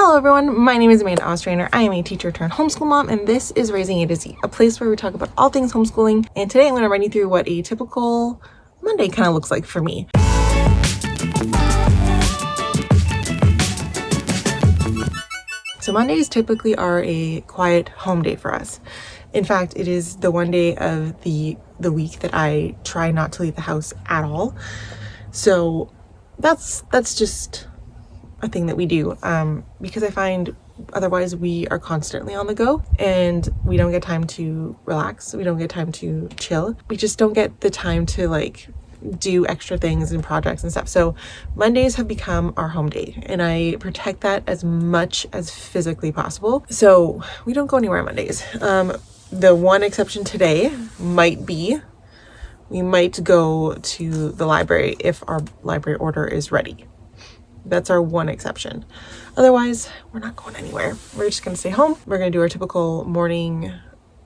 Hello everyone, my name is Amanda Ostrainer. I am a teacher-turned-homeschool mom, and this is Raising A to Z, a place where we talk about all things homeschooling. And today I'm going to run you through what a typical Monday kind of looks like for me. So Mondays typically are a quiet home day for us. In fact, it is the one day of the week that I try not to leave the house at all. So that's just a thing that we do, because I find otherwise we are constantly on the go and we don't get time to relax. We don't get time to chill. We just don't get the time to like do extra things and projects and stuff. So Mondays have become our home day, and I protect that as much as physically possible. So we don't go anywhere on Mondays. The one exception today might be we might go to the library if our library order is ready. That's our one exception. Otherwise, we're not going anywhere. We're just going to stay home. We're going to do our typical morning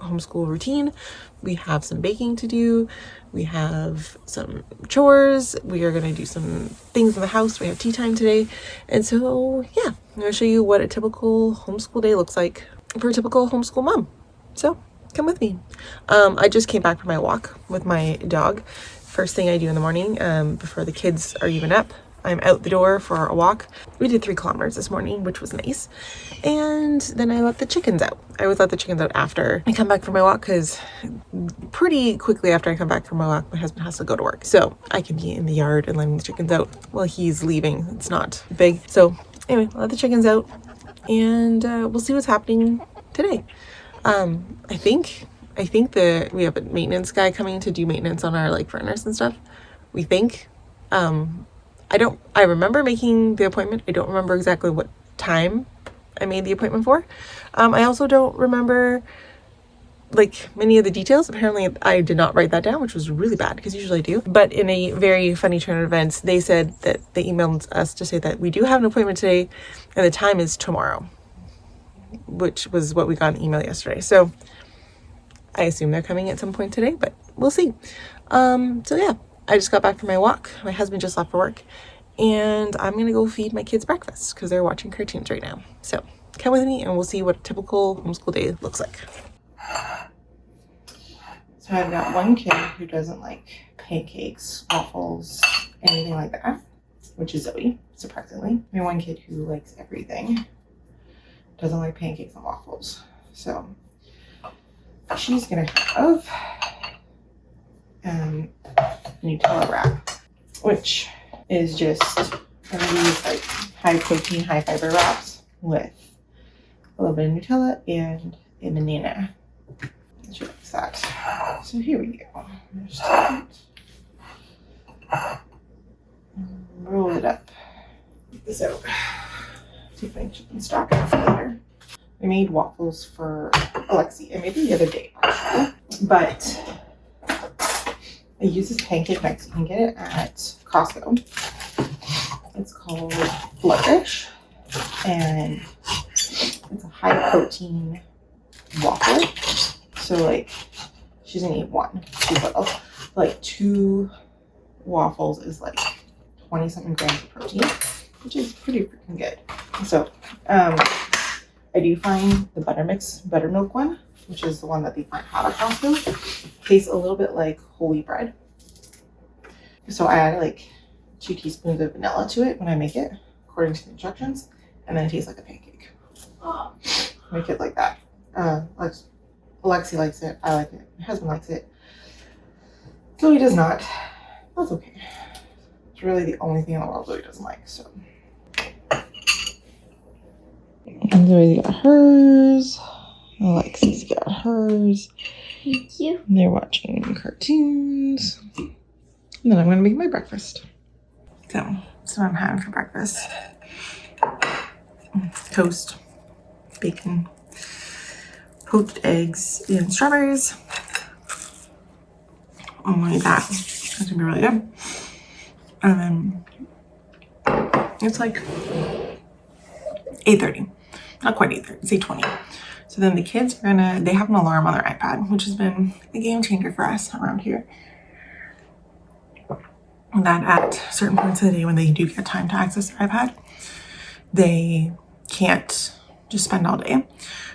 homeschool routine. We have some baking to do. We have some chores. We are going to do some things in the house. We have tea time today. And so, yeah, I'm going to show you what a typical homeschool day looks like for a typical homeschool mom. So come with me. I just came back from my walk with my dog. First thing I do in the morning, before the kids are even up, I'm out the door for a walk. We did 3 kilometers this morning, which was nice. And then I let the chickens out. I always let the chickens out after I come back from my walk, because pretty quickly after I come back from my walk, my husband has to go to work. So I can be in the yard and letting the chickens out while he's leaving. It's not big. So anyway, I'll let the chickens out and we'll see what's happening today. I think we have a maintenance guy coming to do maintenance on our like furnace and stuff. We think. I remember making the appointment. I don't remember exactly what time I made the appointment for. I also don't remember like many of the details. Apparently I did not write that down, which was really bad because usually I do. But in a very funny turn of events, they said that they emailed us to say that we do have an appointment today and the time is tomorrow, which was what we got an email yesterday. So I assume they're coming at some point today, but we'll see. So yeah. I just got back from my walk. My husband just left for work, and I'm gonna go feed my kids breakfast because they're watching cartoons right now. So come with me and we'll see what a typical homeschool day looks like. So I've got one kid who doesn't like pancakes, waffles, anything like that, which is Zoe, surprisingly. And one kid who likes everything, doesn't like pancakes and waffles. So she's gonna have Nutella wrap, which is just one of these like high protein, high fiber wraps with a little bit of Nutella and a banana. She likes that. So here we go. Just take it, roll it up, get this out. See if I can stock it for later. I made waffles for Alexi. I made them the other day actually, but I use this pancake mix. You can get it at Costco. It's called Flourish, and it's a high protein waffle. So like, she's gonna eat one. She's little. Like 2 waffles is like 20 something grams of protein, which is pretty freaking good. So I do find the buttermilk one, which is the one that they find hot at Costco, tastes a little bit like whole wheat bread. So I add like 2 teaspoons of vanilla to it when I make it, according to the instructions, and then it tastes like a pancake. Make it like that. Alexi likes it. I like it. My husband likes it. Zoe does not. That's okay. It's really the only thing in the world Zoe doesn't like. So. And Zoe got hers. Alexi's got hers. Thank you. And they're watching cartoons. And then I'm going to make my breakfast. So that's what I'm having for breakfast. Toast, bacon, poached eggs, and strawberries. Oh my god, that's going to be really good. And then it's like 8:30. Not quite 8:30, it's 8:20. So then the kids are they have an alarm on their iPad, which has been a game changer for us around here. That at certain points of the day when they do get time to access their iPad, they can't just spend all day.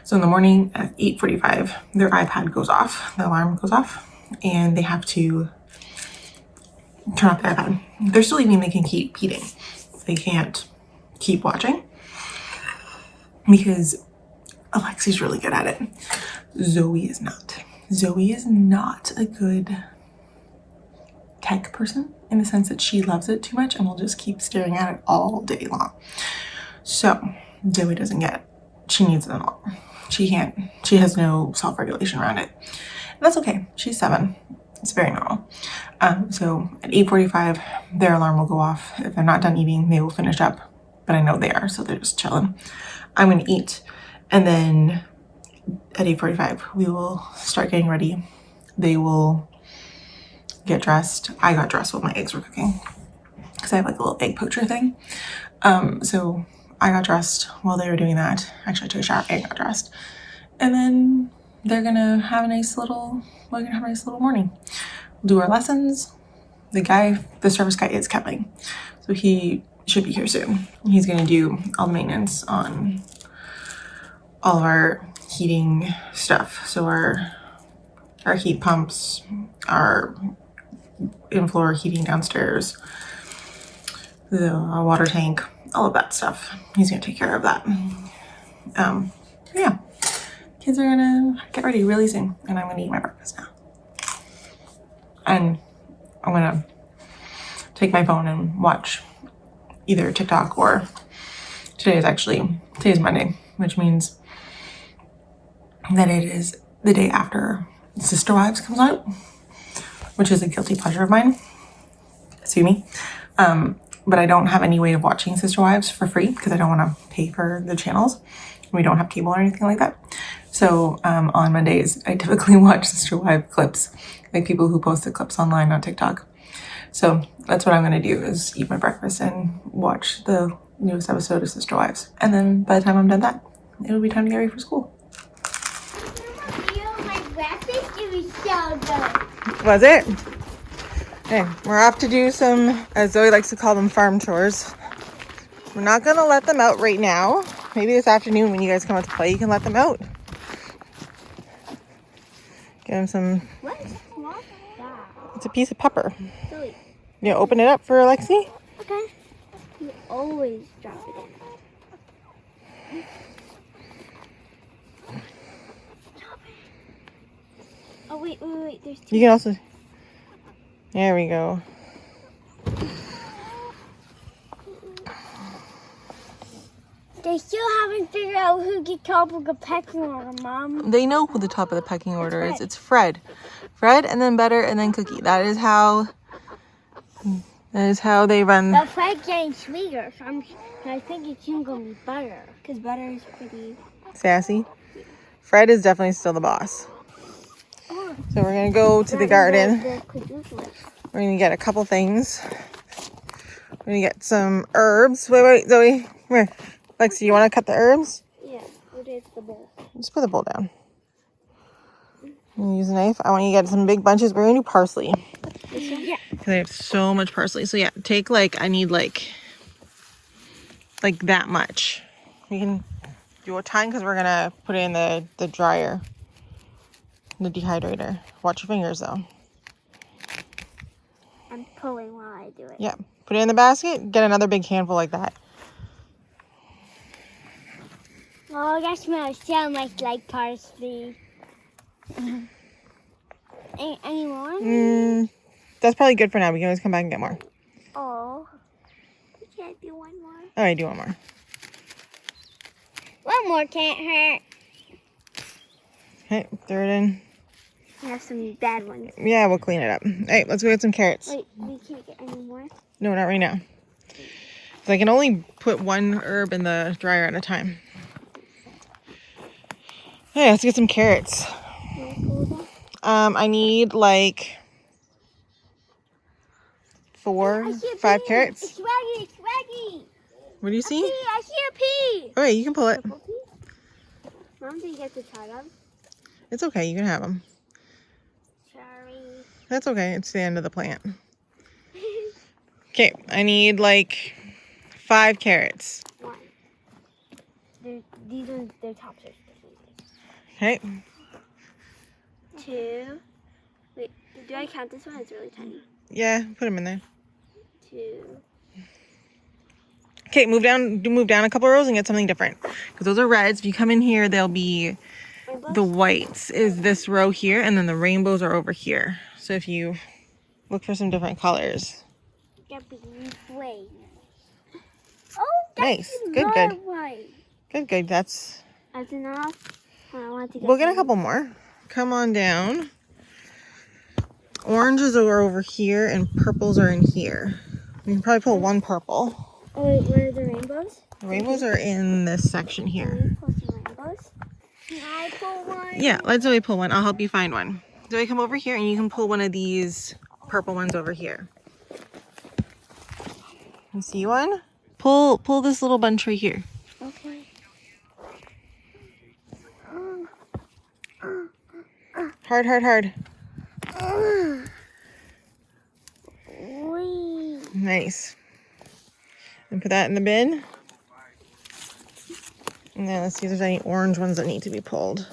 So in the morning at 8:45, their iPad goes off, the alarm goes off, and they have to turn off the iPad. If they're still eating, they can keep eating. They can't keep watching because Alexi's really good at it. Zoe is not. Zoe is not a good tech person in the sense that she loves it too much and will just keep staring at it all day long. So Zoe doesn't get it. She needs it a lot. She has no self-regulation around it. And that's okay. She's 7. It's very normal. So at 8:45, their alarm will go off. If they're not done eating, they will finish up. But I know they are, so they're just chilling. I'm gonna eat, and then at 8:45, we will start getting ready. They will get dressed. I got dressed while my eggs were cooking because I have like a little egg poacher thing. So I got dressed while they were doing that. Actually, I took a shower and got dressed. And then we're gonna have a nice little morning. We'll do our lessons. The service guy is coming. So he should be here soon. He's gonna do all the maintenance on all of our heating stuff. So our heat pumps, our in-floor heating downstairs, the water tank, all of that stuff. He's gonna take care of that. Yeah, kids are gonna get ready really soon, and I'm gonna eat my breakfast now. And I'm gonna take my phone and watch either TikTok or today's Monday, which means that it is the day after Sister Wives comes out, which is a guilty pleasure of mine. Sue me. But I don't have any way of watching Sister Wives for free because I don't want to pay for the channels. We don't have cable or anything like that. So on Mondays, I typically watch Sister Wives clips, like people who post the clips online on TikTok. So that's what I'm going to do, is eat my breakfast and watch the newest episode of Sister Wives. And then by the time I'm done that, it'll be time to get ready for school. My breakfast, it was so good. Was it? Okay, we're off to do some, as Zoe likes to call them, farm chores. We're not going to let them out right now. Maybe this afternoon when you guys come out to play, you can let them out. Give them some... What is that? It's a piece of pepper. Zoe. You open it up for Alexi? Okay. You always drop it in. Stop it. Oh, wait. There's two. You can also... There we go. They still haven't figured out who gets top of the pecking order, Mom. They know who the top of the pecking order is. It's Fred. Fred, and then Butter, and then Cookie. That is how they run. But Fred's getting sweeter, so I think it's going to be Butter. Because Butter is pretty... Sassy. Fred is definitely still the boss. Oh, So we're going to go to the garden. We're We're going to get a couple things. We're going to get some herbs. Wait, Zoe. Come here. Lexi, you want to cut the herbs? Yeah, what is the bowl? Just put the bowl down. You use a knife. I want you to get some big bunches. We're going to do parsley. Yeah. Because I have so much parsley. So yeah, take I need like that much. You can do a ton because we're going to put it in the dryer. The dehydrator. Watch your fingers though. I'm pulling while I do it. Yeah. Put it in the basket. Get another big handful like that. Oh, that smells so much like parsley. Any more? That's probably good for now. We can always come back and get more. Oh. We can't do one more. All right, do one more. One more can't hurt. Okay, throw it in. We have some bad ones. Yeah, we'll clean it up. All right, let's go get some carrots. Wait, we can't get any more? No, not right now. So I can only put one herb in the dryer at a time. Okay, let's get some carrots. I need like 4, 5 carrots. It's Swaggy. What do you see? I see a pea. Okay, you can pull it. Mom, do you get to try them? It's okay, you can have them. Sorry. That's okay, it's the end of the plant. Okay, I need like 5 carrots. 1. these ones, their tops are sticky. Okay. 2. Wait, do I count this one? It's really tiny. Yeah, put them in there. 2. Okay, move down a couple rows and get something different. Because those are reds. If you come in here, they'll be Rainbows? the whites is this row here, and then the rainbows are over here. So if you look for some different colors. Wait. Oh, that's Nice. Good. White. Good. That's enough. I want to get we'll get a couple more. Come on down. Oranges are over here and purples are in here. We can probably pull one purple. Oh, wait, where are the rainbows? The rainbows are in this section here. Can we pull some rainbows? Can I pull one? Yeah, let Zoe pull one. I'll help you find one. Zoe, come over here and you can pull one of these purple ones over here. You see one? Pull this little bunch right here. Okay. Hard. Wee. Nice. And put that in the bin. And then let's see if there's any orange ones that need to be pulled.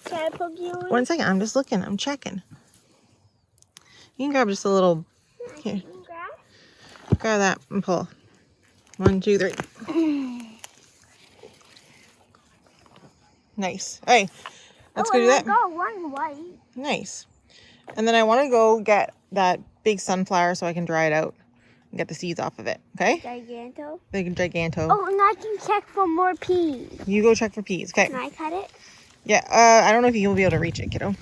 Can I poke you one? 1 second, I'm just looking, I'm checking. You can grab just a little, here, grab that and pull. 1, 2, 3. Nice. All right, let's go do that. I got one white. Nice. And then I want to go get that big sunflower so I can dry it out and get the seeds off of it, okay? Giganto? Big giganto. Oh, and I can check for more peas. You go check for peas, okay? Can I cut it? Yeah, I don't know if you'll be able to reach it, kiddo.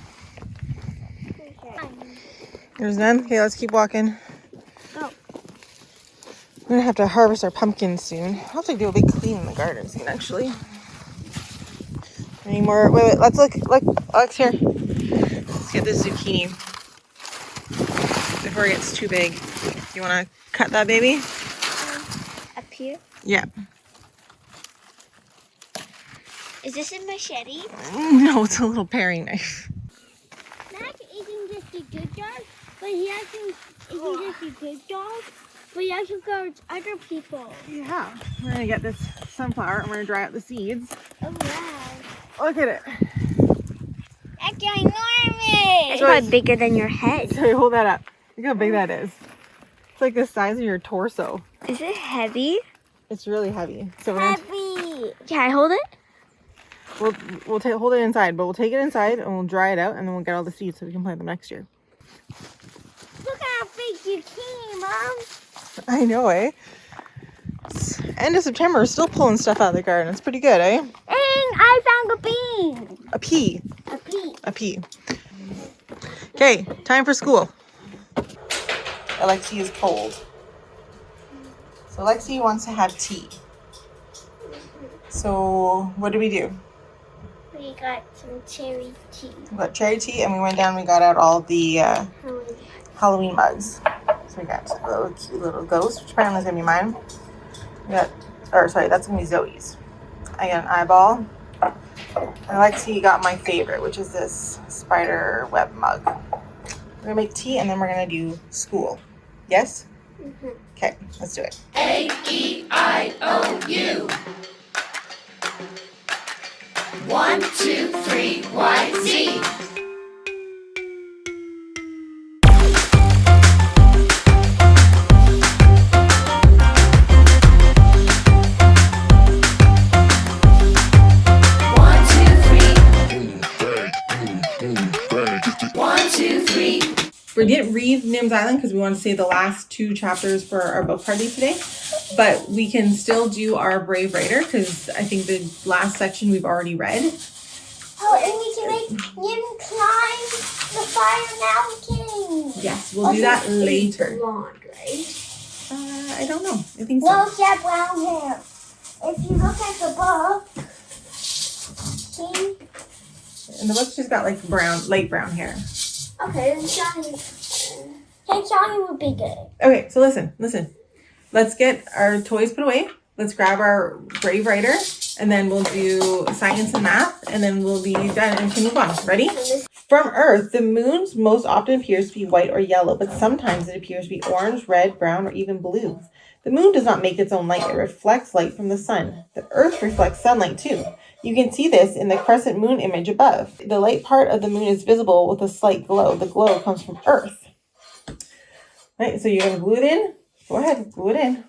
Okay. There's none? Okay, let's keep walking. Go. We're gonna have to harvest our pumpkins soon. I'll have to do a big clean in the garden soon, actually. Any more? Wait, let's look, Alex, here. Let's get this zucchini before it gets too big. You wanna cut that baby? Up here? Yeah. Is this a machete? No, it's a little paring knife. Mac isn't just a good dog, but he isn't just a good dog, but he also guards other people. Yeah. We're gonna get this sunflower and we're gonna dry out the seeds. Oh, wow. Look at it. That's enormous! It's So probably bigger than your head. Sorry, hold that up. Look how big that is. It's like the size of your torso. Is it heavy? It's really heavy. So we're gonna Heavy! Can I hold it? we'll hold it inside, but we'll take it inside and we'll dry it out and then we'll get all the seeds so we can plant them next year. Look how big you came, Mom. I know, eh? It's end of September, still pulling stuff out of the garden. It's pretty good, eh? And I found a bean. A pea. A pea. A pea. Okay, time for school. Alexi is cold. So Alexi wants to have tea. So what do? We got some cherry tea. We got cherry tea and we went down and we got out all the Halloween mugs. So we got a little cute little ghost, which apparently is going to be mine. We got, that's going to be Zoe's. I got an eyeball. And Alexi got my favorite, which is this spider web mug. We're going to make tea and then we're going to do school. Yes? Mm-hmm. Okay, let's do it. A-E-I-O-U. 1, 2, 3, Y, Z. We didn't read Nim's Island because we want to save the last 2 chapters for our book party today, but we can still do our Brave Writer because I think the last section we've already read. Oh, and we can make Nim climb the fire mountain. Yes, we'll do that later. Blonde, right? I don't know. I think so. Well, she had brown hair. If you look at the book, see? And the book's just got like light brown hair. Okay, then Johnny would be good. Okay, so listen. Let's get our toys put away. Let's grab our Brave Writer, and then we'll do science and math, and then we'll be done and can move on. Ready? From Earth, the moon most often appears to be white or yellow, but sometimes it appears to be orange, red, brown, or even blue. The moon does not make its own light. It reflects light from the sun. The earth reflects sunlight too. You can see this in the crescent moon image above. The light part of the moon is visible with a slight glow. The glow comes from earth. Right, so you're going to glue it in. Go ahead, glue it in.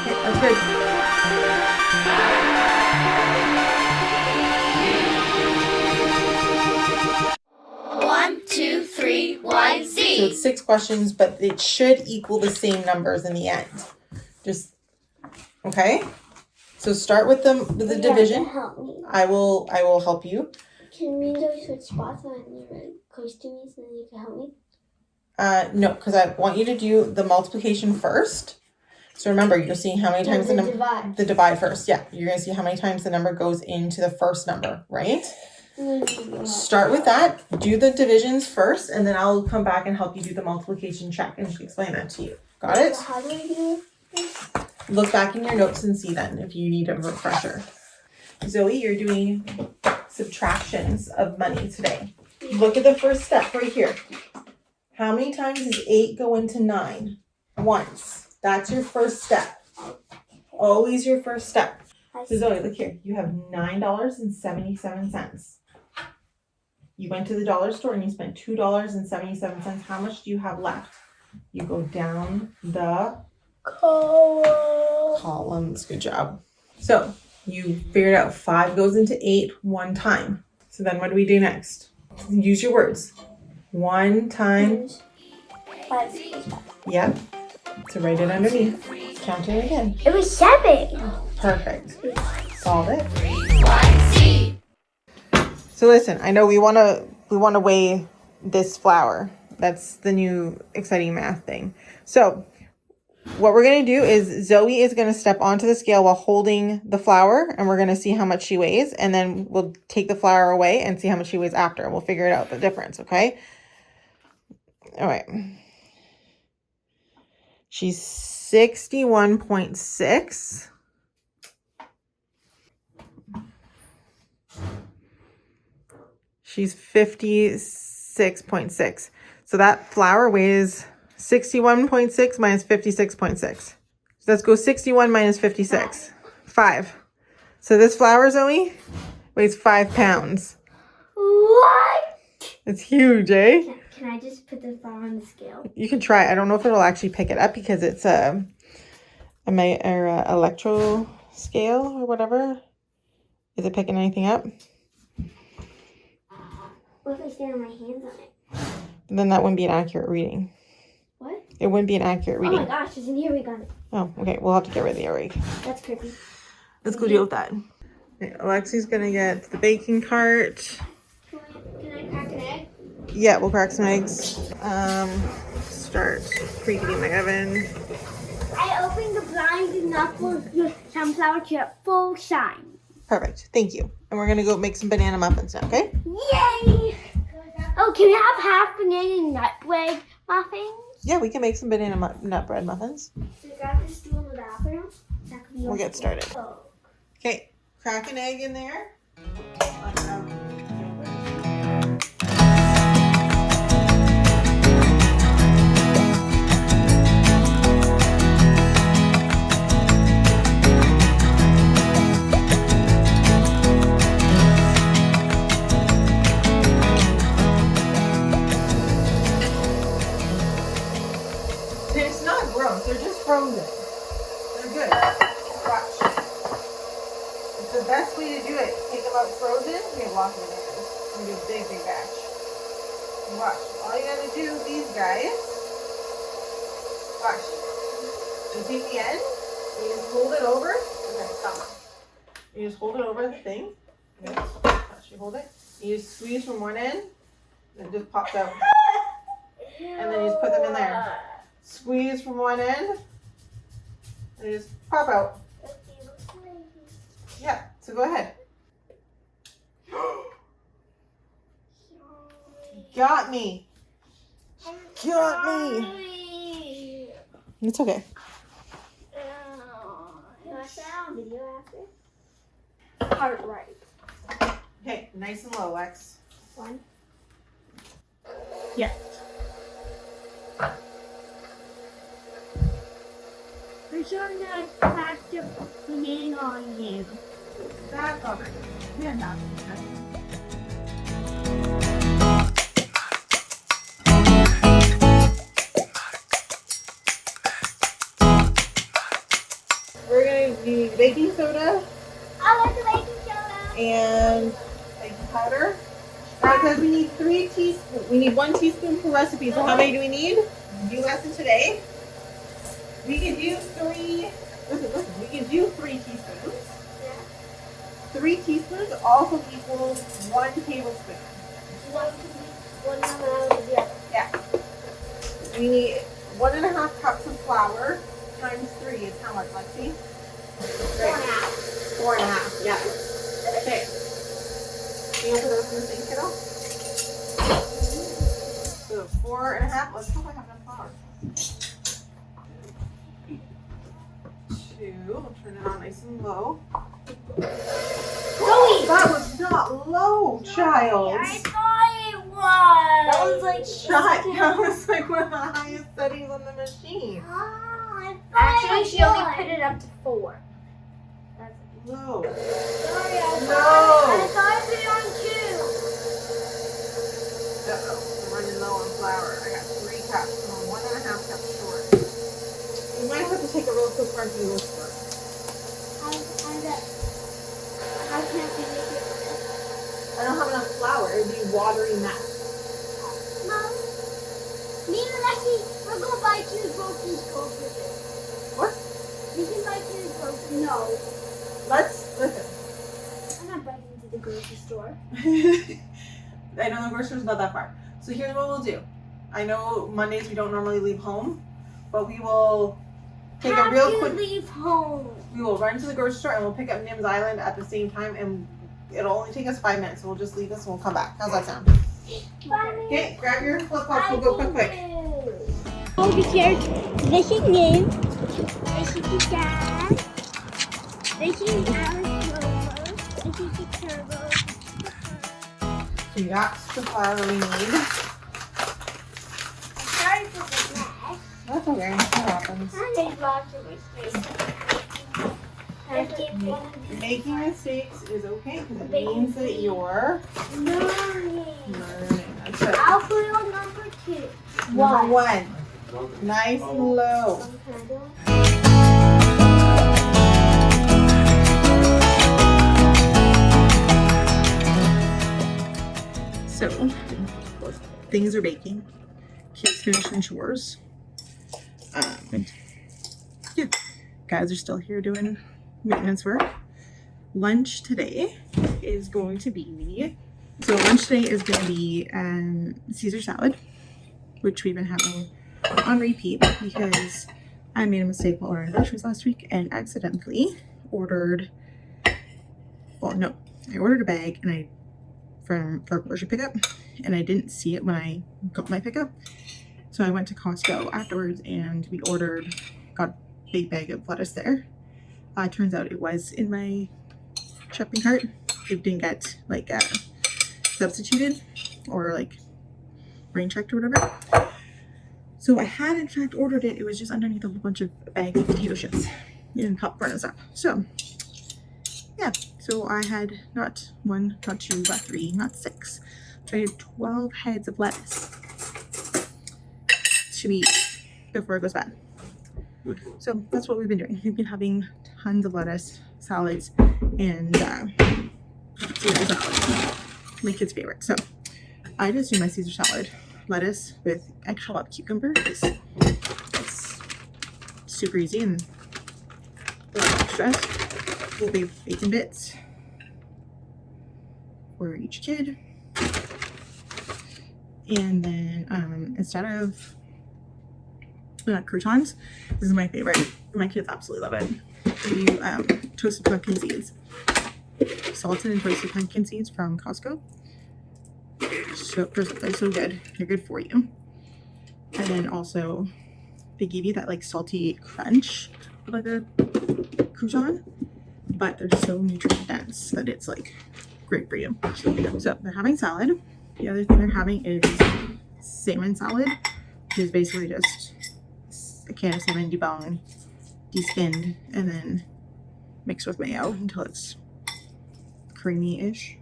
Okay, that's good. One, two, three, Y, So Z. it's 6 questions, but it should equal the same numbers in the end. Just, okay? So start with the division. Help me. I will help you. Can we go switch spots when you're close to me so that you can help me? No, because I want you to do the multiplication first. So remember, you're seeing how many times the divide first. Yeah, you're going to see how many times the number goes into the first number, right? Start with that. Do the divisions first, and then I'll come back and help you do the multiplication check and explain that to you. Got it? How do I do it? Look back in your notes and see then if you need a refresher. Zoe, you're doing subtractions of money today. Look at the first step right here. How many times does 8 go into 9? Once. That's your first step. Always your first step. So Zoe, look here. You have $9.77. You went to the dollar store and you spent $2.77. How much do you have left? You go down the columns. Good job. So you figured out 5 goes into 8 one time. So then what do we do next? Use your words. 1 time. 5. Yep. So write it underneath. Count it again. It was 7. Perfect. Solve it. Y, Z. So listen, I know we want to weigh this flour. That's the new exciting math thing. So what we're going to do is Zoe is going to step onto the scale while holding the flour, and we're going to see how much she weighs, and then we'll take the flour away and see how much she weighs after, and we'll figure it out, the difference, okay? All right. She's 61.6. She's 56.6. So that flour weighs 61.6 minus 56.6. So let's go 61 minus 56. 5. So this flour, Zoe, weighs 5 pounds. What? It's huge, eh? Can I just put the flour on the scale? You can try. I don't know if it'll actually pick it up because it's a electro scale or whatever. Is it picking anything up? What if I stand on my hands on it? Then that wouldn't be an accurate reading. What? It wouldn't be an accurate reading. Oh my gosh, there's an earwig on it. Oh, okay. We'll have to get rid of the earwig. That's creepy. Let's go deal with that. Okay, Alexi's gonna get the baking cart. Can I crack an egg? Yeah, we'll crack some eggs. Start preheating my oven. I opened the blinds enough for the sunflower to get full shine. Perfect. Thank you. And we're gonna go make some banana muffins now, okay? Yay! Oh, can we have half banana and nut bread muffins? Yeah, we can make some banana nut bread muffins. So grab this stool in the bathroom. That could be We'll get started. Oh. Okay, crack an egg in there. It's not gross, they're just frozen. They're good. Watch. It's the best way to do it. Take them out frozen. We have lots of bananas. We do a big batch. Watch. All you gotta do, these guys. Watch. You take the end. You just hold it over. Okay, stop. You just hold it over the thing. Okay. Watch. You hold it. You just squeeze from one end. And it just pops out. And then you just put them in there. Squeeze from one end. And you just pop out. Yeah, so go ahead. Got me. Got me. It's okay. Video after? Heart right. Okay, nice and low, Lex. 1. Yeah. I'm showing the fact of being on you. That's all right. Yeah, that's okay. We're going to need baking soda I like the baking soda. and baking powder. Now it says we need 3 teaspoons. We need 1 teaspoon per recipe. So how many do we need? New lesson today. We can do 3. Listen. We can do 3 teaspoons. Yeah. 3 teaspoons also equals 1 tablespoon. One amount of the other. Yeah. We need 1.5 cups of flour times 3 is how much, Lexi? 4.5. 4.5. Yeah. Okay. Can you put those in the sink, kiddo? So 4.5. Let's hope I have enough flour. 2. We'll turn it on nice and low. Zoe! That was not low, child. I thought it was. That was like shot. That was like one of the highest settings on the machine. Oh, I thought Actually, it she only was. put it up to 4. Low. Sorry, I No. thought it was on 2. Uh-oh. I'm running low on flour. I got 3 cups. I'm 1.5 cups short. We might have to take a real quick run to the grocery store. How can I make it? I don't have enough flour. It would be watery mess. Mom, me and Lexi, we're going to buy 2 grocery stores with it. What? We can buy 2 grocery. No. Listen. I'm not biting into the grocery store. I know the grocery store's not that far. So here's what we'll do. I know Mondays we don't normally leave home, but we will take a real quick. Leave home. We will run to the grocery store and we'll pick up Nim's Island at the same time, and it'll only take us 5 minutes. So we'll just leave this and we'll come back. How's that sound? Okay, grab your flip flops. We'll go quick. Oh, be careful. This is Nim. This is the dad. This is our turbo. This is the turbo. So you got the flour we need. Sorry for the mess. That's okay. That happens. There's lots of mistakes. Making mistakes is okay because it means that you're Learning. learning. That's it. I'll put it on number 2. Number 1. Nice and low. So, things are baking. Kids finishing chores. Yeah, guys are still here doing maintenance work. Lunch today is going to be Caesar salad, which we've been having on repeat because I made a mistake while ordering groceries last week and accidentally ordered. Well, no, I ordered a bag and for grocery pickup, and I didn't see it when I got my pickup. So I went to Costco afterwards and got a big bag of lettuce there. Turns out it was in my shopping cart. It didn't get substituted or brain checked or whatever. So I had in fact ordered it. It was just underneath a whole bunch of bags of potato chips and popcorn and stuff. So yeah, so I had not 1, not 2, not 3, not 6. So I had 12 heads of lettuce to eat before it goes bad. So that's what we've been doing. We've been having tons of lettuce, salads, and Caesar salad. My kid's favorite. So I just do my Caesar salad, lettuce with extra lot of cucumber. It's super easy and without stress. We'll leave bacon bits for each kid. And then instead of croutons, this is my favorite. My kids absolutely love it. We do toasted pumpkin seeds, salted and toasted pumpkin seeds from Costco. So they're so good. They're good for you. And then also they give you that salty crunch of a crouton, but they're so nutrient dense that it's great for you. So they're having salad. The other thing they're having is salmon salad, which is basically just a can of salmon deboned deskinned and then mixed with mayo until it's creamy-ish.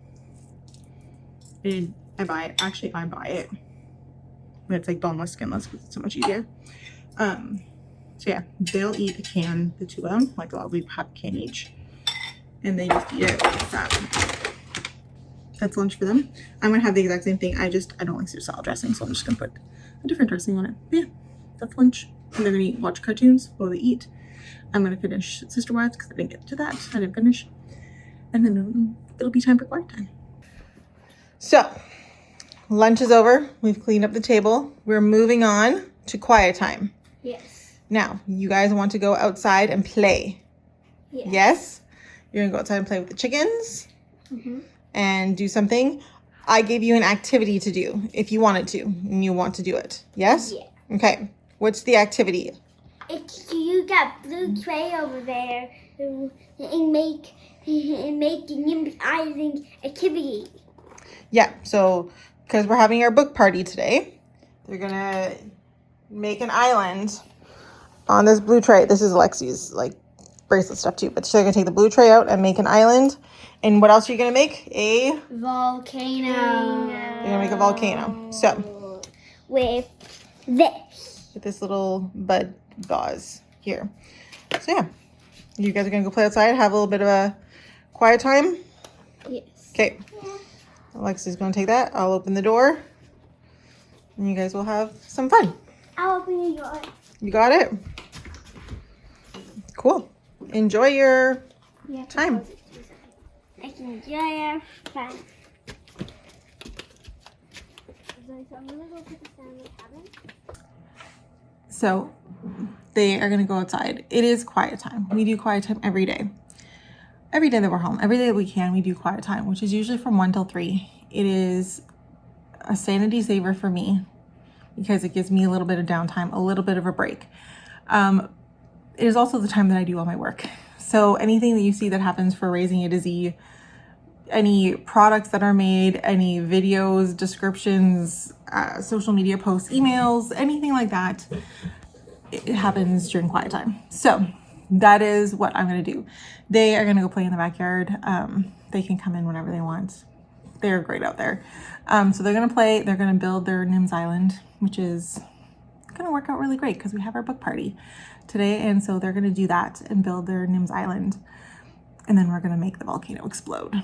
And I buy it. Actually, I buy it. But it's like boneless, skinless because it's so much easier. So yeah, they'll eat a can, the two of them. Like we have a can each. And they just eat it like that. That's lunch for them. I'm gonna have the exact same thing. I don't like Caesar salad dressing, so I'm just gonna put a different dressing on it. But yeah, that's lunch. And they're gonna watch cartoons while they eat. I'm gonna finish Sister Wives because I didn't get to that. I didn't finish. And then it'll be time for quiet time. So, lunch is over. We've cleaned up the table. We're moving on to quiet time. Yes. Now, you guys want to go outside and play. Yes? Yes? You're gonna go outside and play with the chickens and do something. I gave you an activity to do if you wanted to and you want to do it. Yes? Yeah. Okay. What's the activity? You got blue tray over there and make an island activity. Yeah, so because we're having our book party today, they're gonna make an island on this blue tray. This is Alexi's like bracelet stuff too, but they're gonna take the blue tray out and make an island. And what else are you gonna make? A volcano. You're gonna make a volcano. So with this little bud vase here. So yeah, you guys are gonna go play outside, have a little bit of a quiet time. Yes. Okay. Alexi's gonna take that. I'll open the door and you guys will have some fun. I'll open the door. You got it? Cool. Enjoy your time. I can enjoy our fun. So I'm gonna go put this down in the cabin. So they are gonna go outside. It is quiet time. We do quiet time every day. Every day that we're home, every day that we can, we do quiet time, which is usually from 1 till 3. It is a sanity saver for me because it gives me a little bit of downtime, a little bit of a break. It is also the time that I do all my work. So anything that you see that happens for Raising A to Z, any products that are made, any videos, descriptions, social media posts, emails, anything like that, it happens during quiet time. So that is what I'm going to do. They are going to go play in the backyard. They can come in whenever they want. They're great out there. So they're going to play. They're going to build their Nims Island, which is going to work out really great because we have our book party today. And so they're going to do that and build their Nims Island. And then we're going to make the volcano explode,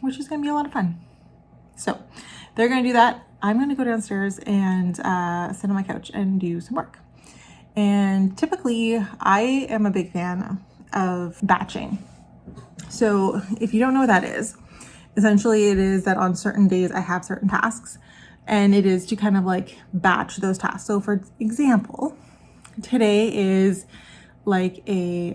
which is going to be a lot of fun. So they're going to do that. I'm going to go downstairs and sit on my couch and do some work. And typically I am a big fan of batching. So if you don't know what that is, essentially it is that on certain days I have certain tasks and it is to kind of like batch those tasks. So for example, today is like a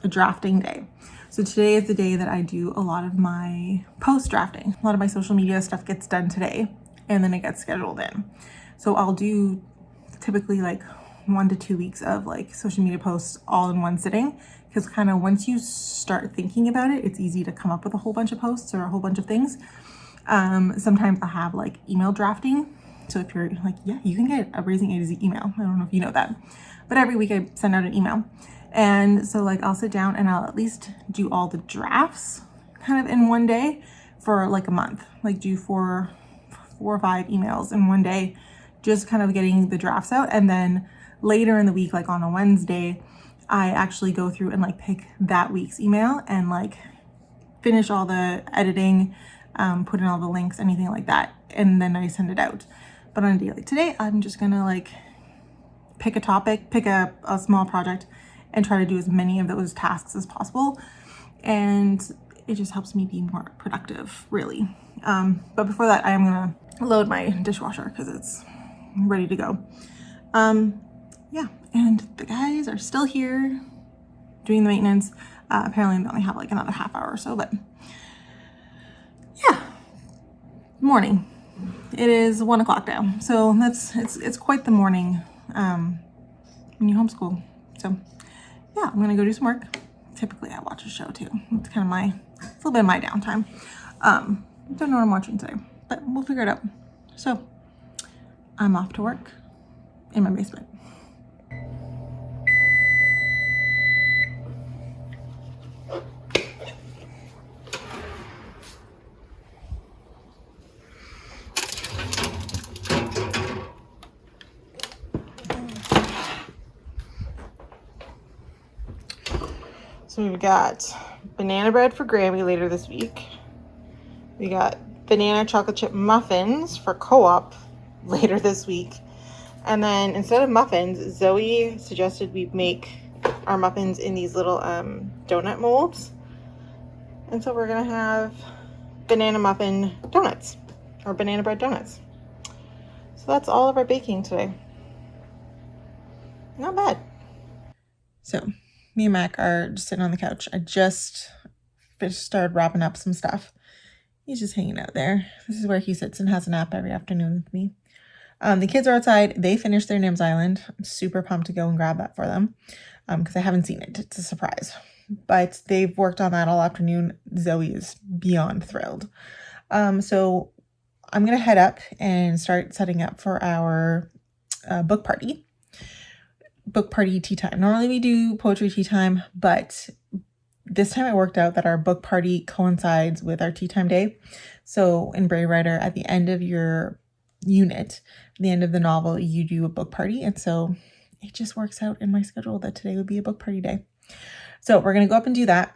drafting day. So today is the day that I do a lot of my post drafting. A lot of my social media stuff gets done today and then it gets scheduled in. So I'll do typically like 1 to 2 weeks of like social media posts all in one sitting, because kind of once you start thinking about it, it's easy to come up with a whole bunch of posts or a whole bunch of things. Sometimes I have like email drafting. So if you're like, yeah, you can get a Raising A to Z email. I don't know if you know that, but every week I send out an email. And so like I'll sit down and I'll at least do all the drafts kind of in one day for like a month, like do four or 5 emails in one day, just kind of getting the drafts out. And then later in the week, like on a Wednesday, I actually go through and like pick that week's email and like finish all the editing, put in all the links, anything like that. And then I send it out. But on a day like today, I'm just gonna like pick a topic, pick a small project and try to do as many of those tasks as possible. And it just helps me be more productive, really. But before that, I am gonna load my dishwasher because it's ready to go. Yeah, and the guys are still here doing the maintenance. Apparently they only have like another half hour or so, but yeah, morning. It is 1 o'clock now. So it's quite the morning when you homeschool. So yeah, I'm gonna go do some work. Typically I watch a show too. It's kind of it's a little bit of my downtime. Don't know what I'm watching today, but we'll figure it out. So I'm off to work in my basement. So we've got banana bread for Grammy later this week. We got banana chocolate chip muffins for co-op later this week. And then instead of muffins, Zoe suggested we make our muffins in these little donut molds. And so we're gonna have banana muffin donuts, or banana bread donuts. So that's all of our baking today. Not bad. So me and Mac are just sitting on the couch. I just started wrapping up some stuff. He's just hanging out there. This is where he sits and has a nap every afternoon with me. The kids are outside. They finished their Nims Island. I'm super pumped to go and grab that for them because I haven't seen it. It's a surprise. But they've worked on that all afternoon. Zoe is beyond thrilled. So I'm going to head up and start setting up for our book party. Book party tea time. Normally we do poetry tea time, but this time it worked out that our book party coincides with our tea time day. So in Braille Writer, at the end of your unit, at the end of the novel, you do a book party. And so it just works out in my schedule that today would be a book party day. So we're going to go up and do that.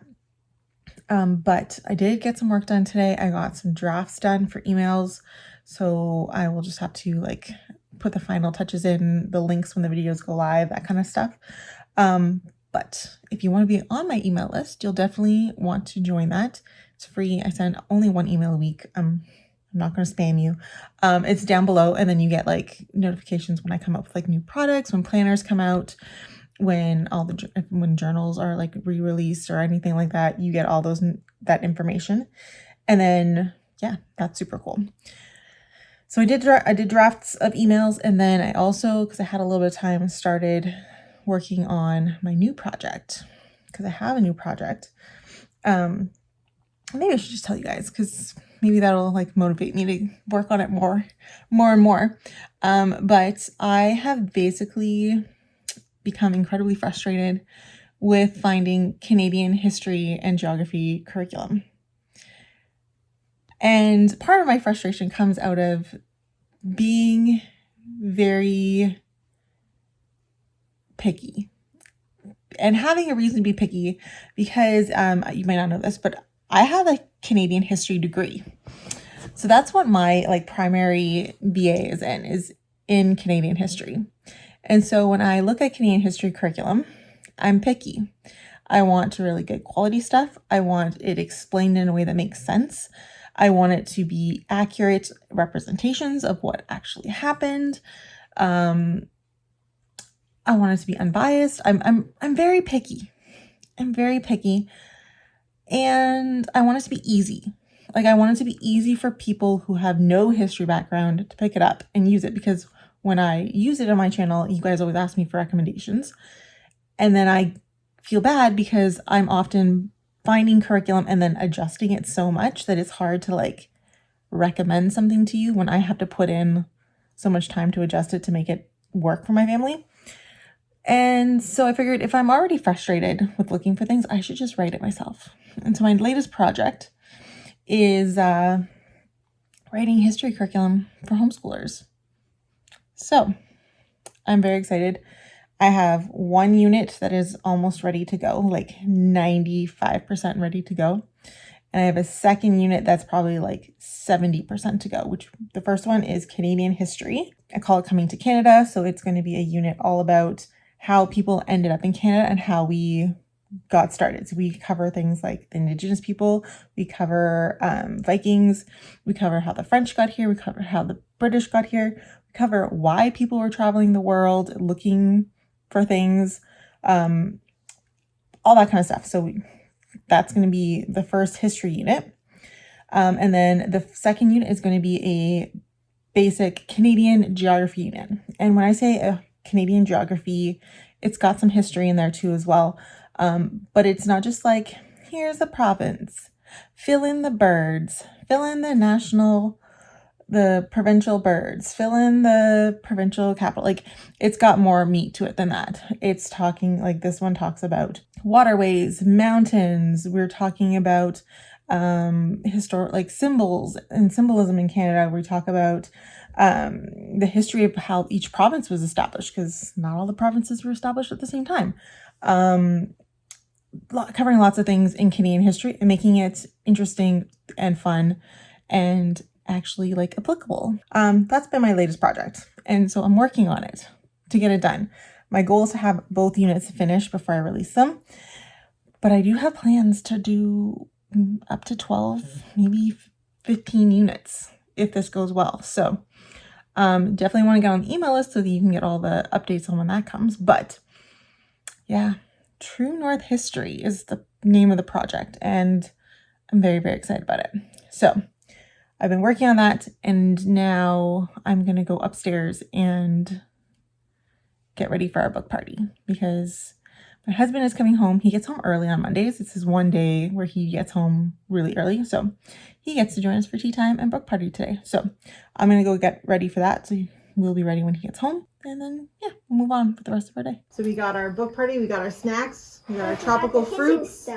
But I did get some work done today. I got some drafts done for emails. So I will just have to like put the final touches in, the links when the videos go live, that kind of stuff. But if you want to be on my email list, you'll definitely want to join that. It's free. I send only one email a week. I'm not going to spam you. It's down below, and then you get like notifications when I come up with like new products, when planners come out, when journals are like re-released or anything like that. You get all that information, and then yeah, that's super cool. So I did drafts of emails, and then I also, because I had a little bit of time, started working on my new project, because I have a new project. Maybe I should just tell you guys, because maybe that'll like motivate me to work on it more and more. But I have basically become incredibly frustrated with finding Canadian history and geography curriculum. And part of my frustration comes out of being very picky and having a reason to be picky, because you might not know this, but I have a Canadian history degree. So that's what my like primary BA is in Canadian history. And so when I look at Canadian history curriculum, I'm picky. I want really good quality stuff. I want it explained in a way that makes sense. I want it to be accurate representations of what actually happened. I want it to be unbiased. I'm very picky. I'm very picky. And I want it to be easy. Like I want it to be easy for people who have no history background to pick it up and use it, because when I use it on my channel, you guys always ask me for recommendations. And then I feel bad because I'm often finding curriculum and then adjusting it so much that it's hard to like recommend something to you when I have to put in so much time to adjust it to make it work for my family. And so I figured if I'm already frustrated with looking for things, I should just write it myself. And so my latest project is writing history curriculum for homeschoolers. So I'm very excited. I have one unit that is almost ready to go, like 95% ready to go. And I have a second unit that's probably like 70% to go, which the first one is Canadian history. I call it Coming to Canada. So it's going to be a unit all about how people ended up in Canada and how we got started. So we cover things like the Indigenous people, we cover Vikings, we cover how the French got here, we cover how the British got here, we cover why people were traveling the world looking for things, all that kind of stuff. So that's going to be the first history unit. And then the second unit is going to be a basic Canadian geography unit. And when I say a Canadian geography, it's got some history in there too as well. But it's not just like, here's the province, fill in the birds, fill in the provincial birds, fill in the provincial capital. Like it's got more meat to it than that. It's talking like this one talks about waterways, mountains. We're talking about historic like symbols and symbolism in Canada. We talk about the history of how each province was established, because not all the provinces were established at the same time. covering lots of things in Canadian history and making it interesting and fun and actually like applicable. That's been my latest project. And so I'm working on it to get it done. My goal is to have both units finished before I release them. But I do have plans to do up to 12, maybe 15 units if this goes well. So definitely want to get on the email list so that you can get all the updates on when that comes. But yeah, True North History is the name of the project, and I'm very, very excited about it. So I've been working on that, and now I'm going to go upstairs and get ready for our book party because my husband is coming home. He gets home early on Mondays. It's his one day where he gets home really early. So he gets to join us for tea time and book party today. So I'm going to go get ready for that. So we'll be ready when he gets home. And then, yeah, we'll move on for the rest of our day. So we got our book party. We got our snacks. We got our tropical fruits.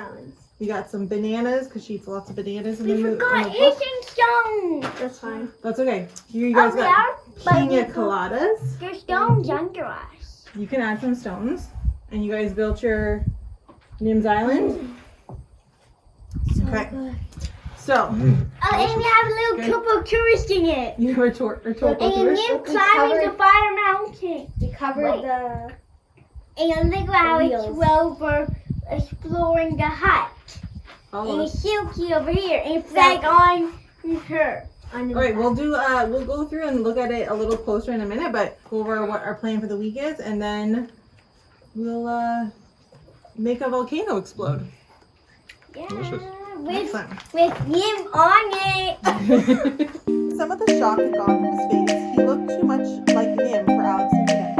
We got some bananas because she eats lots of bananas. We forgot hissing stones. That's fine. That's okay. Here you guys got pina coladas. There's stones under us. You can add some stones. And you guys built your Nim's Island? Okay. So. And we have a little couple of tourists in it. You have a tour And Nim climbing the fire mountain. We covered the... And look how it's Rover exploring the hut. And Silky over here. And Flag on her. All right, we'll go through and look at it a little closer in a minute, but go over what our plan for the week is, and then we'll make a volcano explode. Yeah, Delicious. with Nim on it. Some of the shock had gone from his face. He looked too much like Nim for Alex and Nina.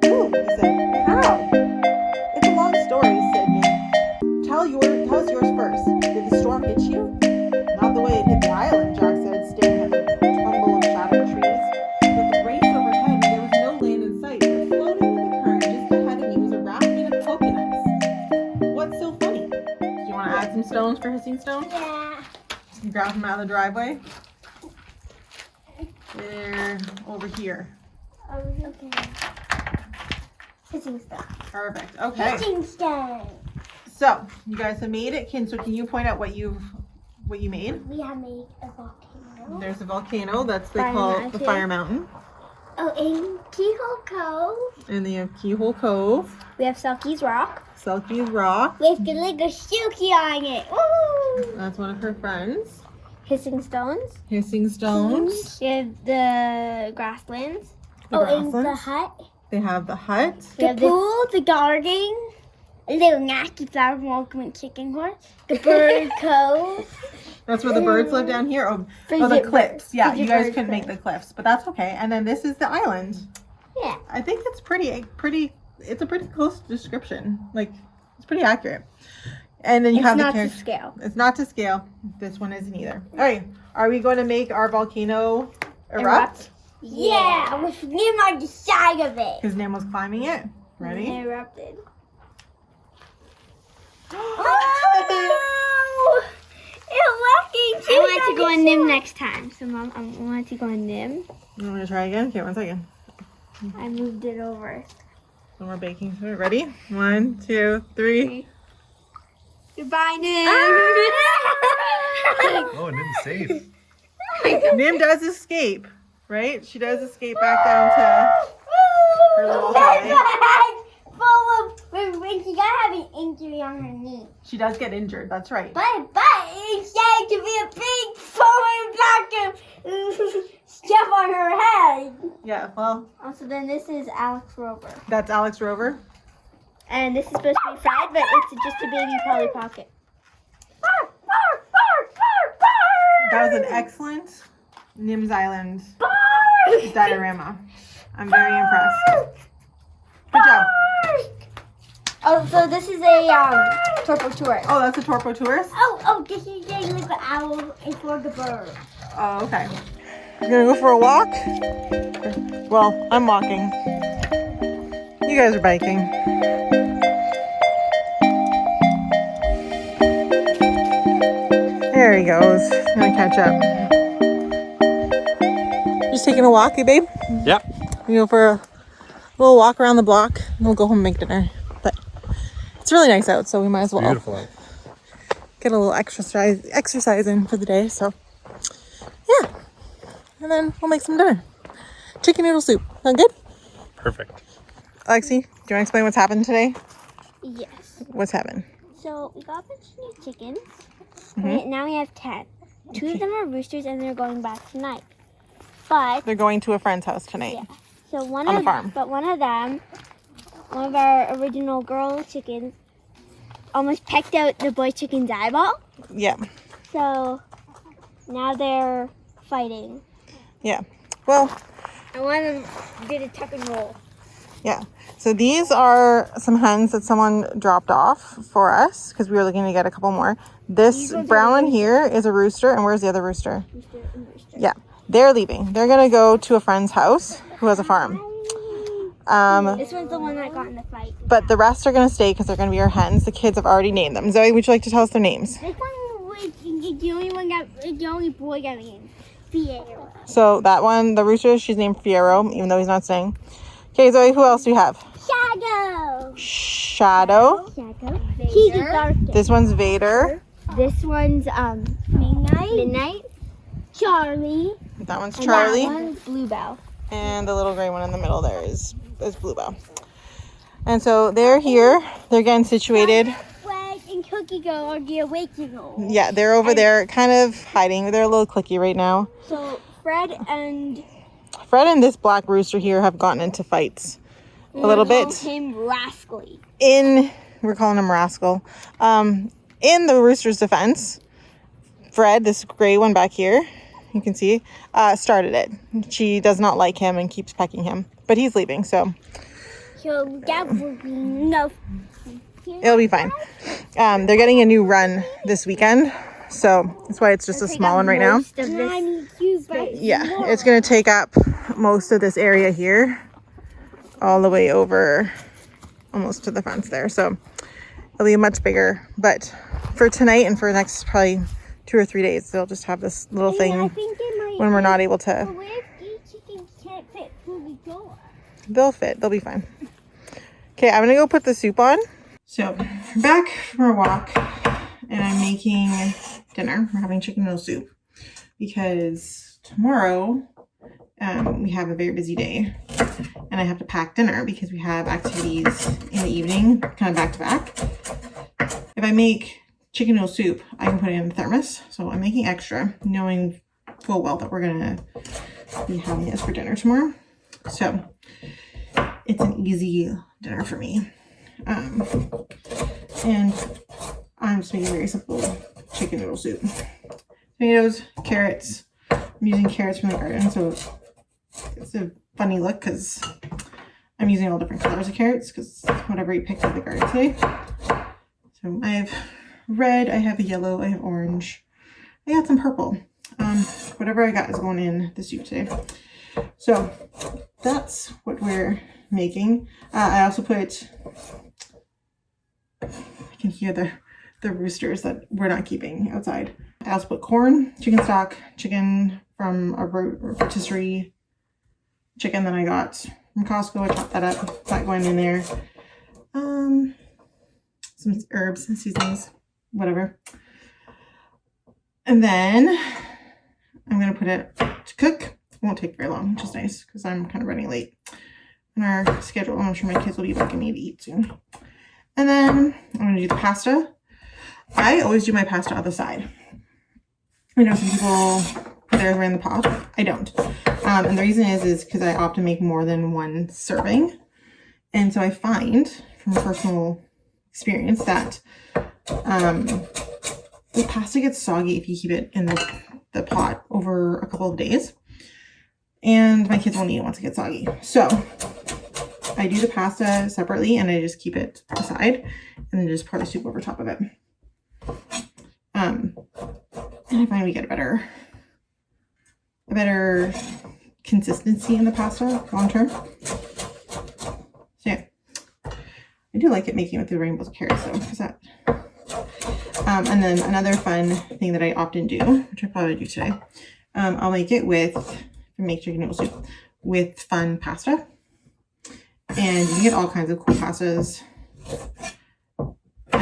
Ooh, he said. How? It's a long story, said Nim. Tell us yours first. Did the storm hit you? Not the way it hit the island, Jack said, staring at the tumble of shattered trees. With the race overhead, there was no land in sight, but floating in the current just ahead of me was a raft made of coconuts. What's so funny? Do you want to add some stones for hissing stones? Yeah. You grab them out of the driveway. They're over here. Okay. Hissing stone. Perfect. Okay. Hissing stone. So you guys have made it. Can you point out what you made? We have made a volcano. There's a volcano. That's they call the Fire Mountain. Oh, and Keyhole Cove. And they have Keyhole Cove. We have Selkie's Rock. Selkie's Rock. With the little Silky on it. Woo! That's one of her friends. Hissing Stones. Hissing Stones. We have the Grasslands. The and the Grasslands. hut. They have the hut. We The have pool, the garden. A little nasty flower from Welcome Chicken Horse. The bird cove. That's where the birds live down here. Oh, the cliffs. Yeah, you guys couldn't make the cliffs, but that's okay. And then this is the island. Yeah. I think it's it's a pretty close description. Like, it's pretty accurate. And then you have the character. It's not to scale. It's not to scale. This one isn't either. All right. Are we going to make our volcano erupt? Yeah, with Nim on the side of it. Because Nim was climbing it. Ready? It erupted. Oh! It's lucky. I want to go on Nim next time. So, Mom, I want to go on Nim. You want me to try again? Okay, 1 second. I moved it over. One more baking soda. Ready? 1, 2, 3. Goodbye, Nim. Oh, Nim's safe. Nim does escape, right? She does escape back down to her little high. Full of when she got have an injury on her knee. She does get injured. That's right. But instead to be a big foreign block of stuff on her head. Yeah. Well, Also, then this is Alex Rover. that's Alex Rover. And this is supposed to be Fred, but it's just a baby Polly Pocket. That was an excellent Nim's Island diorama. I'm very impressed. Good job. Oh, so this is a Torpo Tourist. Oh, that's a Torpo Tourist? Oh, this is a little owl and for the bird. Oh, okay. You're gonna go for a walk? Well, I'm walking. You guys are biking. There he goes. I'm gonna catch up. Just taking a walk, you babe? Yep. We go for a little walk around the block and we'll go home and make dinner. But it's really nice out, so we might as well Beautiful out. get a little exercise in for the day. So yeah, and then we'll make some dinner. Chicken noodle soup. Sound good? Perfect. Alexi, do you want to explain what's happened today? Yes. What's happened? So we got a bunch of new chickens. Right, now we have 10. 2 of them are roosters, and they're going back tonight. But They're going to a friend's house tonight. yeah, so one On of the farm. But one of them, one of our original girl chickens, almost pecked out the boy chicken's eyeball. Yeah. So now they're fighting. Yeah. Well, And one of them did a tuck and roll. yeah. So these are some hens that someone dropped off for us because we were looking to get a couple more. This brown one here is a rooster. And where's the other rooster? Rooster and rooster. Yeah. They're leaving. They're going to go to a friend's house who has a farm. This one's the one that got in the fight. But the rest are going to stay because they're going to be our hens. The kids have already named them. Zoe, would you like to tell us their names? This one was the only boy got named Fiero. So that one, the rooster, she's named Fiero, even though he's not staying. Okay, Zoe, who else do you have? Shadow. Shadow. Vader. This one's Vader. This one's Midnight. Charlie. That one's And Charlie. that one's Bluebell. And the little gray one in the middle there is Bluebell. And so they're here. They're getting situated. Fred and Cookie Go are the awakening. Yeah, they're over there kind of hiding. They're a little clicky right now. So Fred and this black rooster here have gotten into fights a little bit. him Rascally. We're calling him Rascal. In the rooster's defense, Fred, this gray one back here, you can see, started it. She does not like him and keeps pecking him. But he's leaving, so So that will be no. it'll be fine. They're getting a new run this weekend, so that's why it's just a small one right now. Yeah, it's going to take up most of this area here, all the way over almost to the fence there. So it'll be much bigger. But for tonight and for the next probably 2 or 3 days, they'll just have this little thing when we're not able to. What if these chickens can't fit through the door? They'll fit. They'll be fine. Okay, I'm going to go put the soup on. So we're back from our walk and I'm making dinner. We're having chicken noodle soup because tomorrow we have a very busy day and I have to pack dinner because we have activities in the evening, kind of back to back. If I make chicken noodle soup, I can put it in the thermos. So I'm making extra, knowing full well that we're going to be having this for dinner tomorrow. So it's an easy dinner for me. And I'm just making very simple chicken noodle soup. Tomatoes, carrots. I'm using carrots from the garden, so it's a funny look because I'm using all different colors of carrots because whatever you picked out of the garden today. So I have red, I have yellow, I have orange. I got some purple. Whatever I got is going in the soup today. So that's what we're making. I also put, I can hear the roosters that we're not keeping outside. I also put corn, chicken stock, chicken from a rotisserie chicken that I got from Costco. I chopped that up, that going in there. Some herbs and seasonings, whatever. And then I'm going to put it to cook. It won't take very long, which is nice because I'm kind of running late in our schedule. I'm sure my kids will be begging me to eat soon. And then I'm going to do the pasta. I always do my pasta on the side. I know some people put theirs right in the pot. I don't. And the reason is because I often make more than one serving. And so I find from personal experience that the pasta gets soggy if you keep it in the pot over a couple of days. And my kids won't eat it once it gets soggy. So I do the pasta separately and I just keep it aside and then just pour the soup over top of it. And I find we get a better consistency in the pasta long term. So yeah, I do like it making with the rainbows of carrots though, because that. And then another fun thing that I often do, which I probably do today, I'll make it make chicken noodle soup with fun pasta. And you can get all kinds of cool pastas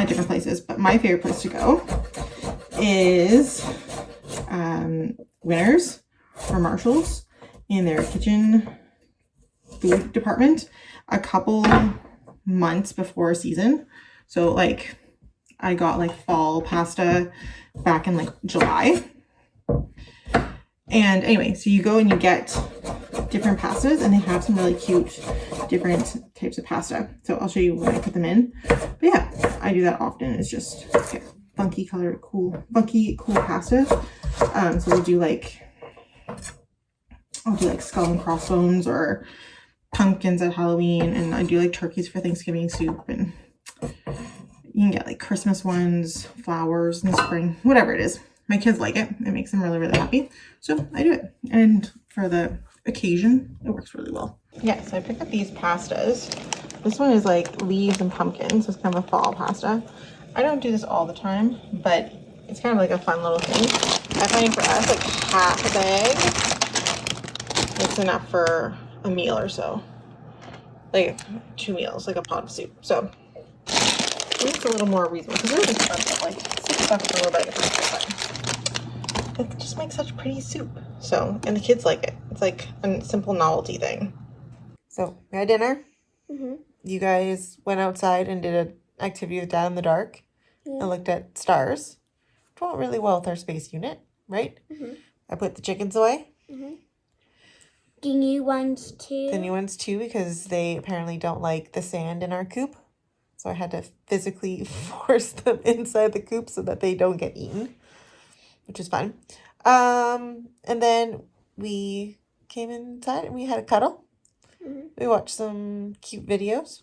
at different places, but my favorite place to go is Winners or Marshalls in their kitchen food department a couple months before season. So like I got like fall pasta back in like July. And anyway, so you go and you get different pastas, and they have some really cute different types of pasta. So I'll show you when I put them in. But yeah, I do that often. It's just funky color, cool pasta. So we'll do like, I'll do like skull and crossbones or pumpkins at Halloween, and I do like turkeys for Thanksgiving soup, and you can get like Christmas ones, flowers in the spring, whatever it is. My kids like it. It makes them really, really happy. So I do it. And for the occasion, it works really well. Yeah, so I picked up these pastas. This one is like leaves and pumpkins. So it's kind of a fall pasta. I don't do this all the time, but it's kind of like a fun little thing. I find for us, like half a bag, it's enough for a meal or so. Like 2 meals, like a pot of soup. So it's a little more reasonable because they're expensive, like $6 for a little bag of pasta. It just makes such pretty soup. So, and the kids like it. It's like a simple novelty thing. So, we had dinner. Mm-hmm. You guys went outside and did an activity with Dad in the dark and looked at stars. Which went really well with our space unit, right? Mm-hmm. I put the chickens away. Mm-hmm. The new ones too. The new ones too, because they apparently don't like the sand in our coop. So I had to physically force them inside the coop so that they don't get eaten, which is fun. And then we came inside and we had a cuddle. Mm-hmm. We watched some cute videos.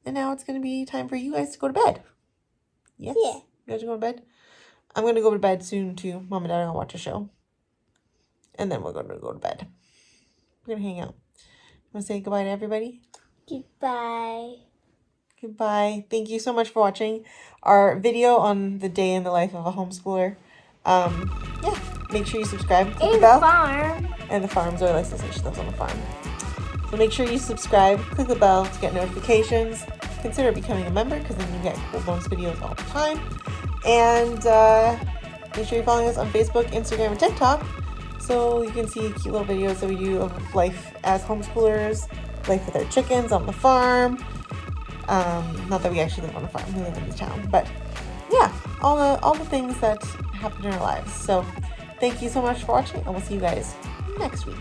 And now it's going to be time for you guys to go to bed. Yes? Yeah. You guys are going to bed? I'm going to go to bed soon too. Mom and Dad are going to watch a show. And then we're going to go to bed. We're going to hang out. Want to say goodbye to everybody? Goodbye. Goodbye. Thank you so much for watching our video on the day in the life of a homeschooler. Yeah, make sure you subscribe. Click the bell. Farm. And the farm, Zoe likes to say she lives on the farm. So make sure you subscribe, click the bell to get notifications. Consider becoming a member because then you get cool bonus videos all the time. And make sure you're following us on Facebook, Instagram, and TikTok so you can see cute little videos that we do of life as homeschoolers, life with our chickens on the farm. Not that we actually live on a farm, we live in the town, but yeah, all the things that happen in our lives. So thank you so much for watching, and we'll see you guys next week.